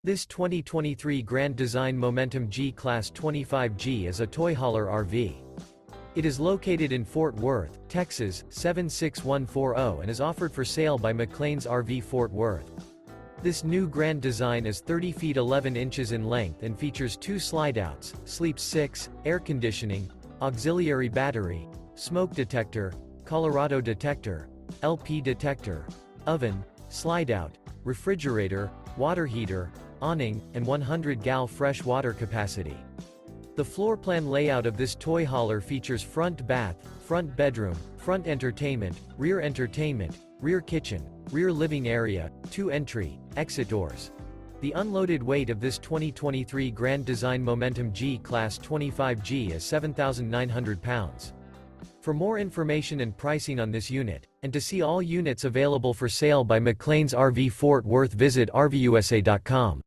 This 2023 Grand Design Momentum G-Class 25G is a toy hauler RV. It is located in Fort Worth, Texas, 76140 and is offered for sale by McClain's RV Fort Worth. This new Grand Design is 30 feet 11 inches in length and features 2 slideouts, sleeps 6, air conditioning, auxiliary battery, smoke detector, Colorado detector, LP detector, oven, slideout, refrigerator, water heater, awning, and 100-gal fresh water capacity. The floor plan layout of this toy hauler features front bath, front bedroom, front entertainment, rear kitchen, rear living area, 2 entry, exit doors. The unloaded weight of this 2023 Grand Design Momentum G-Class 25G is 7,900 pounds. For more information and pricing on this unit, and to see all units available for sale by McClain's RV Fort Worth, visit RVUSA.com.